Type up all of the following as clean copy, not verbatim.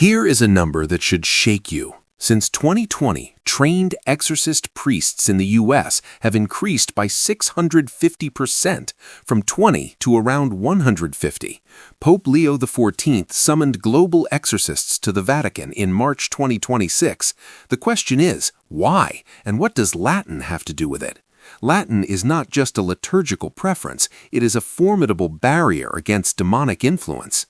Here is a number that should shake you. Since 2020, trained exorcist priests in the U.S. have increased by 650%, from 20 to around 150. Pope Leo XIV summoned global exorcists to the Vatican in March 2026. The question is, why? And what does Latin have to do with it? Latin is not just a liturgical preference, it is a formidable barrier against demonic influence.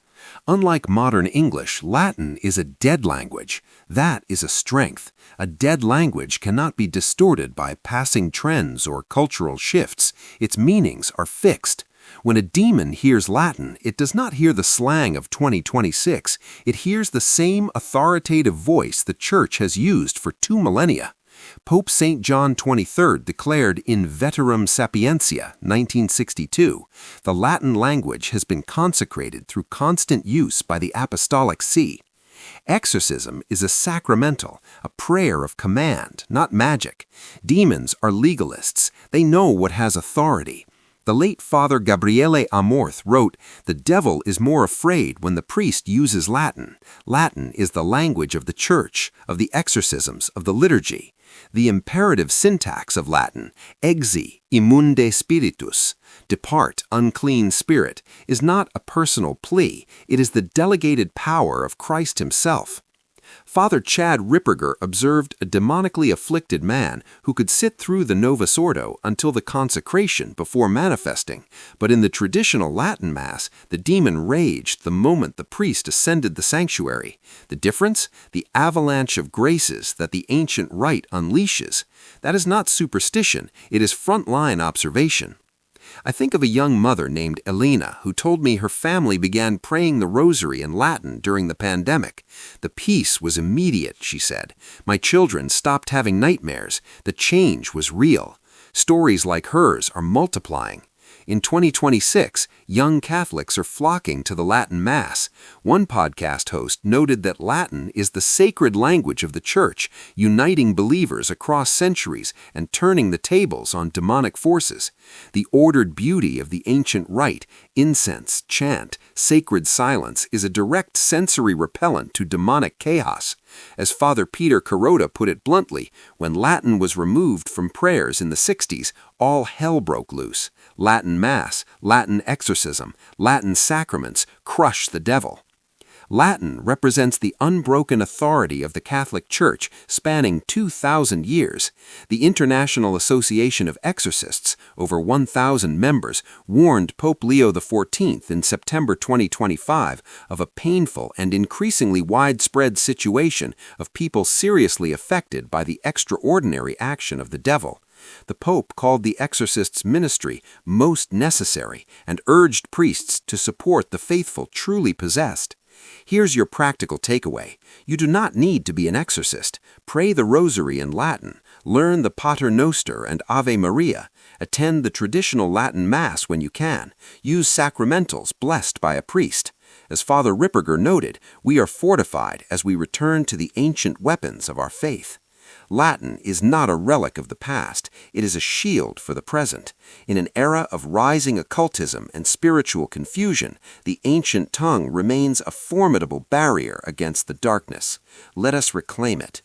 Unlike modern English, Latin is a dead language. That is a strength. A dead language cannot be distorted by passing trends or cultural shifts. Its meanings are fixed. When a demon hears Latin, it does not hear the slang of 2026. It hears the same authoritative voice the Church has used for 2 millennia. Pope St. John XXIII declared in Veterum Sapientia, 1962, the Latin language has been consecrated through constant use by the Apostolic See. Exorcism is a sacramental, a prayer of command, not magic. Demons are legalists. They know what has authority. The late Father Gabriele Amorth wrote, "The devil is more afraid when the priest uses Latin. Latin is the language of the Church, of the exorcisms, of the liturgy. The imperative syntax of Latin, exi immunde spiritus, depart, unclean spirit, is not a personal plea, it is the delegated power of Christ himself." Father Chad Ripperger observed a demonically afflicted man who could sit through the Novus Ordo until the consecration before manifesting, but in the traditional Latin Mass, the demon raged the moment the priest ascended the sanctuary. The difference? The avalanche of graces that the ancient rite unleashes. That is not superstition, it is frontline observation. I think of a young mother named Elena who told me her family began praying the rosary in Latin during the pandemic. The peace was immediate, she said. My children stopped having nightmares. The change was real. Stories like hers are multiplying. In 2026, young Catholics are flocking to the Latin Mass. One podcast host noted that Latin is the sacred language of the Church, uniting believers across centuries and turning the tables on demonic forces. The ordered beauty of the ancient rite, incense, chant, sacred silence, is a direct sensory repellent to demonic chaos. As Father Peter Carota put it bluntly, when Latin was removed from prayers in the 60s, all hell broke loose. Latin Mass, Latin exorcism, Latin sacraments crush the devil. Latin represents the unbroken authority of the Catholic Church spanning 2,000 years. The International Association of Exorcists, over 1,000 members, warned Pope Leo XIV in September 2025 of a painful and increasingly widespread situation of people seriously affected by the extraordinary action of the devil. The Pope called the exorcists' ministry most necessary and urged priests to support the faithful truly possessed. Here's your practical takeaway. You do not need to be an exorcist. Pray the rosary in Latin. Learn the Pater Noster and Ave Maria. Attend the traditional Latin Mass when you can. Use sacramentals blessed by a priest. As Father Ripperger noted, we are fortified as we return to the ancient weapons of our faith. Latin is not a relic of the past, it is a shield for the present. In an era of rising occultism and spiritual confusion, the ancient tongue remains a formidable barrier against the darkness. Let us reclaim it.